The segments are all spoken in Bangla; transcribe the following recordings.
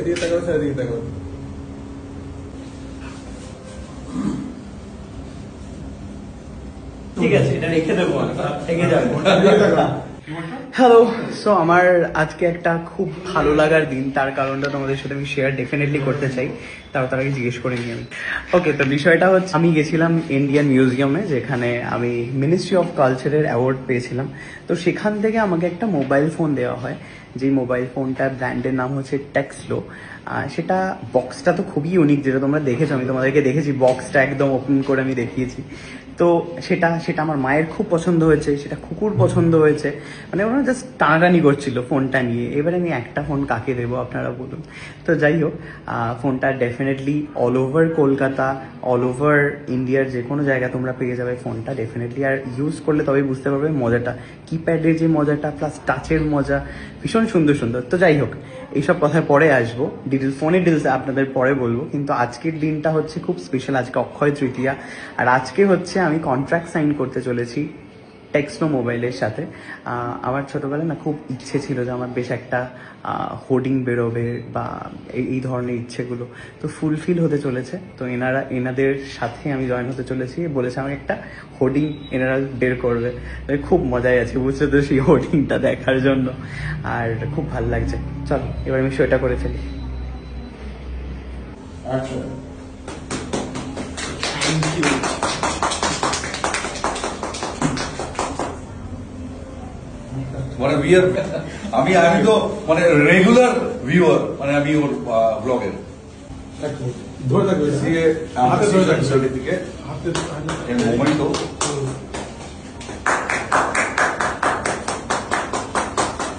এদিকে তাকাও স্যার, এদিকে তাকাও। ঠিক আছে, এটা রেখে দেবো, এগিয়ে যাবো। হ্যালো, সো আমার আজকে একটা খুব ভালো লাগার দিন, তার কারণটা তোমাদের সাথে আমি শেয়ার ডেফিনেটলি করতে চাই। তার আগে জিজ্ঞেস করে নিই আমি। ওকে, তো বিষয়টা হচ্ছে আমি গেছিলাম ইন্ডিয়ান মিউজিয়ামে, যেখানে আমি মিনিস্ট্রি অফ কালচারের অ্যাওয়ার্ড পেয়েছিলাম। তো সেখান থেকে আমাকে একটা মোবাইল ফোন দেওয়া হয়, যে মোবাইল ফোনটার ব্র্যান্ডের নাম হচ্ছে টেক্সলো। সেটা বক্সটা তো খুবই ইউনিক, যেটা তোমরা দেখেছো, আমি তোমাদেরকে দেখেছি বক্সটা একদম ওপেন করে আমি দেখিয়েছি। তো সেটা আমার মায়ের খুব পছন্দ হয়েছে, সেটা খুকুর পছন্দ হয়েছে, মানে ওরা জাস্ট টানাটানি করছিল ফোনটা নিয়ে। এবারে আমি একটা ফোন কাকে দেবো আপনারা বলুন। তো যাই হোক, ফোনটা definitely all over Kolkata, all over ইন্ডিয়ার যে কোনো জায়গায় তোমরা পেয়ে যাবে ফোনটা ডেফিনেটলি। আর ইউজ করলে তবেই বুঝতে পারবে মজাটা, কিপ্যাডের যে মজাটা প্লাস টাচের মজা, ভীষণ সুন্দর সুন্দর। তো যাই হোক, এইসব কথায় পরে আসবো, ফোনের ডিটেলস আপনাদের পরে বলবো। কিন্তু আজকের দিনটা হচ্ছে খুব স্পেশাল, আজকে অক্ষয় তৃতীয়া। আর আজকে হচ্ছে আমি কন্ট্রাক্ট সাইন করতে চলেছি টেক্সনো মোবাইলের সাথে। আমার ছোটবেলায় না খুব ইচ্ছে ছিল যে আমার বেশ একটা হোর্ডিং বেরোবে বা এই ধরনের ইচ্ছেগুলো তো ফুলফিল হতে চলেছে। তো এনাদের সাথে আমি জয়েন হতে চলেছি, বলেছে আমাকে একটা হোর্ডিং এনারা বের করবে। খুব মজাই আছে, বুঝছো তো, সেই হোর্ডিংটা দেখার জন্য। আর খুব ভালো লাগছে। চলো এবার আমি সেটা করে ফেলি। আচ্ছা, থ্যাংক ইউ। মানে বিয়ের আমি তো মানে রেগুলার ভিউয়ার, মানে আমি ওর ব্লগের একটু ধরে থাকবে, দিয়ে হাতে ধরে থাকবে, সার্টিফিকেট হাতে এর মোমেন্ট তো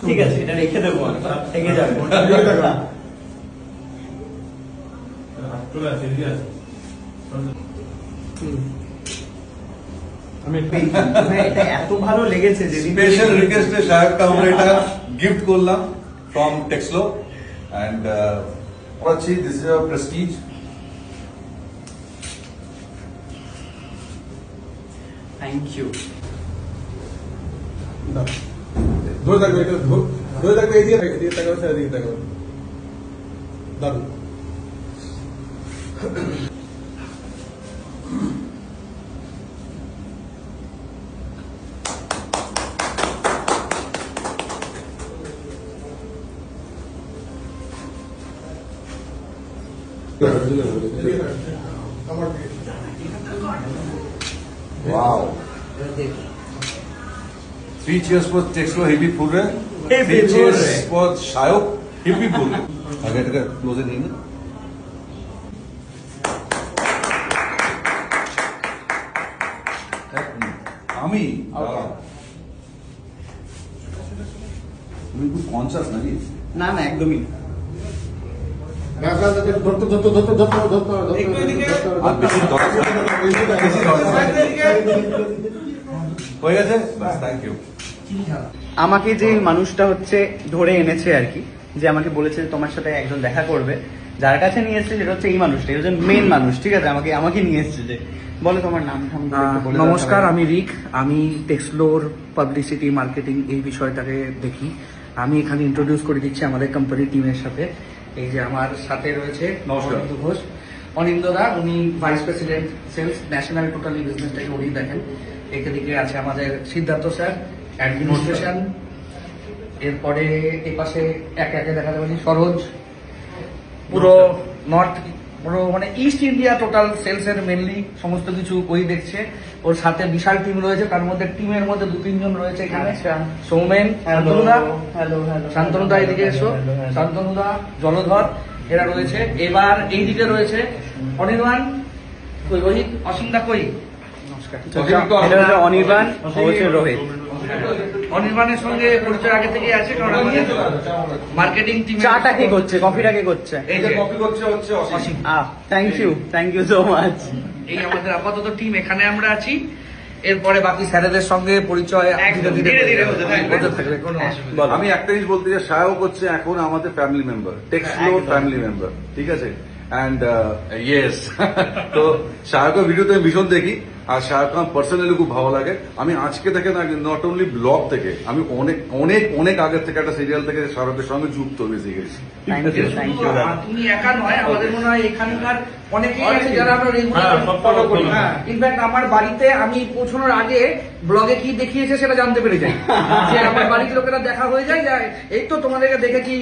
ঠিক আছে, এটা রেখে দেবো, এগিয়ে যাবো। এদিকে তাকাও। আমি এটা এত ভালো লেগেছে যে স্পেশাল রিকোয়েস্টে সাহেবকে আমরা এটা গিফট করলাম ফ্রম টেক্সলো অ্যান্ড করাচ্ছি। This is a prestige. Thank you. দাও। ধরে থাকবে, এটা ধরে থাকবে, এদিকে তাকাও স্যার, এদিকে তাকাও। দারুন। আমার ওয়াও, 3 cheers for টেক্সলো, hip hip hooray. Hippie 3 cheers hurray. for Sayak, hip hip hooray. আগে এটাকে ক্লোজে নিয়ে না। আমি তুমি খুব কনসাস নাকি? না না, একদমই না। আর বেশি দরকার হয়ে গেছে, বাস, থ্যাংক ইউ। আমাকে যে মানুষটা হচ্ছে ধরে এনেছে আর কি, যে আমাকে বলেছে যে তোমার সাথে একজন দেখা করবে, যার কাছে নিয়ে এসছে সেটা হচ্ছে এই মানুষটা, এই হচ্ছে মেন মানুষ, ঠিক আছে? আমাকে নিয়ে এসছে। যে বলো তোমার নাম ঠাম করে একটু বলে দাও নমস্কার, সবাইকে। আমি রিক। আমি টেক্সলোর পাবলিসিটি মার্কেটিং এই বিষয়টাকে দেখি। আমি এখানে ইন্ট্রোডিউস করে দিচ্ছি আমাদের কোম্পানি টিমের সাথে। এই যে আমার সাথে রয়েছে নমস্কার। অনিন্দ ঘোষ, অনিন্দদা, উনি vice president sales, national totally বিজনেসটাকে উনি দেখেন। এদিকে আছে আমাদের সিদ্ধার্থ স্যার, অ্যাডমিনিস্ট্রেশন। এরপরে এই পাশে একে একে দেখা যাবে সরোজ, পুরো নর্থ, পুরো মানে ইস্ট ইন্ডিয়া টোটাল সেলস এর মেনলি সমস্ত কিছু ওই দেখছে। ওর সাথে বিশাল টিম রয়েছে, তার মধ্যে টিমের মধ্যে 2-3 জন রয়েছে এখানে। আচ্ছা। সৌমেন, হ্যালো শান্তনুদা, হ্যালো হ্যালো, শান্তনুদা এদিকে এসো, শান্তনুদা, জলধর, এরা রয়েছে। এবার এইদিকে রয়েছে অনির্বাণ, কই রোহিত, অসীমদা কই? নমস্কার। এটা হচ্ছে অনির্বাণ, ও হচ্ছে রোহিত। অনির্বাণের সঙ্গে পরিচয় আগে থেকে আছে, কারণ আমাদের মার্কেটিং টিম। চাটা কে করছে, কফিটা কে করছে? এই যে কপি করছে হচ্ছে Asim. Thank you so much. এই আমাদের আপাতত টিম, এখানে আমরা আছি। এরপরে বাকি স্যারেদের সঙ্গে পরিচয় ধীরে ধীরে হতে থাকবে। থাকবে, কোনো অসুবিধা বলো। আমি একটা জিনিস বলতে চাই, সায়ক হচ্ছে এখন আমাদের ফ্যামিলি মেম্বার, টেক্সলো একদম। ফ্যামিলি মেম্বার, ঠিক আছে? অ্যান্ড ইয়েস তো শাহরুখের ভিডিওতে আমি ভীষণ দেখি, আর শাহরুখ খান পার্সোনালি খুব ভালো লাগে। আমি আজকে থেকে না, নট অনলি ব্লগ থেকে, আমি অনেক অনেক অনেক আগের থেকে একটা সিরিয়াল থেকে শাহরুখের সঙ্গে যুক্ত বেসিক্যালি। থ্যাংক ইউ দাদা। তুমি একা নয়, আমাদের মনে হয় এখানকার অনেকেই আছে যারা আমরা রেগুলার হ্যাঁ, সব ফলো করি। follow করি। ইনফ্যাক্ট আমার বাড়িতে আমি পৌঁছানোর আগে ব্লগে কি দেখিয়েছে সেটা জানতে পেরে যাই। যে আমার বাড়ির লোকেরা দেখা হয়ে যায়, এই তো তোমাদেরকে দেখেছি,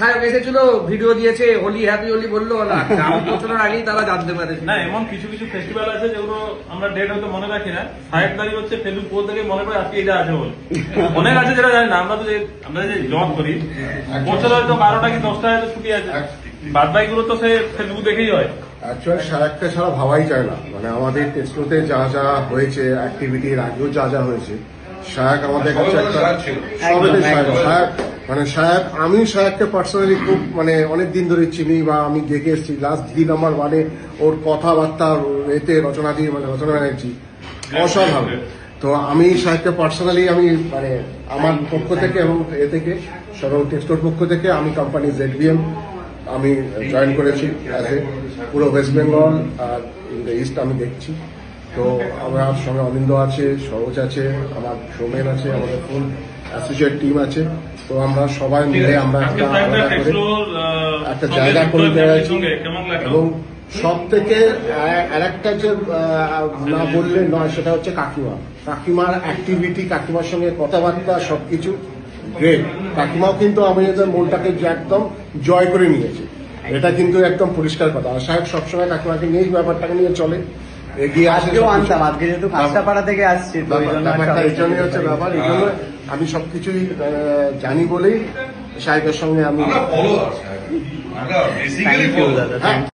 সাহেব এসেছিল, ভিডিও দিয়েছে, হোলি হ্যাপি হোলি বললো, না আমি পৌঁছানোর আগেই তারা জানতে পারে। না, এমন কিছু কিছু ফেস্টিভ্যাল আছে যেগুলো আমরা ডেট হয়তো মনে রাখি না, সাহেব দাঁড়িয়ে হচ্ছে ফেসবুক পোস্ট থেকে মনে করে আজকে এটা আছে বলে। অনেক আছে যেটা জানি না, আমরা যে জব করি বছর হয়তো 12টা কি 10টা হয়তো ছুটি আছে, বাদ বাকিগুলো তো সে ফেসবুক দেখেই হয়। অ্যাকচুয়ালি শাহরুখকে ছাড়া ভাবাই যায় না, মানে আমাদের টেস্টোতে যা যা হয়েছে, অ্যাক্টিভিটির আগেও যা যা হয়েছে, শাহরুখ আমাদের কাছে একটা সবেতে শাহরুখ, মানে শাহরুখ, আমি শাহরুখকে পার্সোনালি খুব মানে অনেক দিন ধরে চিনি বা আমি দেখে এসেছি। লাস্ট দিন আমার মানে ওর কথাবার্তা এতে রচনা দিয়ে, মানে রচনা ব্যানার্জি অসাধারণ। তো আমি শাহরুখকে পার্সোনালি আমি মানে আমার পক্ষ থেকে এবং এ থেকে সব টেস্টোর পক্ষ থেকে আমি কোম্পানি ZBM আমি জয়েন করেছি পুরো ওয়েস্ট বেঙ্গল আর ইস্ট আমি দেখছি। তো আমার সঙ্গে অনিন্দ আছে, সরোজ আছে, আমার সোমেন আছে, আমাদের ফুল অ্যাসোসিয়েট টিম আছে। তো আমরা সবাই মিলে আমরা একটা জায়গা করে দেওয়াছি। এবং সব থেকে আরেকটা যে না বললে নয়, সেটা হচ্ছে কাকিমার অ্যাক্টিভিটি, কাকিমার সঙ্গে কথাবার্তা সবকিছু গ্রেট। কাকিমাও কিন্তু আমাদের মনটাকে একদম জয় করে নিয়েছে, এটা কিন্তু একদম পরিষ্কার কথা। আর সাহেব সবসময় কাকিমাকে নিয়ে ব্যাপারটাকে নিয়ে চলে, এগিয়ে আসে। আজকে যেহেতু কাঁচরাপাড়া থেকে আসছি, ব্যাপারটা এই জন্যই হচ্ছে ব্যাপার। এই জন্য আমি সবকিছুই জানি বলেই সাহেবের সঙ্গে আমি আমরা ফলোয়ার, আমরা বেসিক্যালি থ্যাংক ইউ দাদা।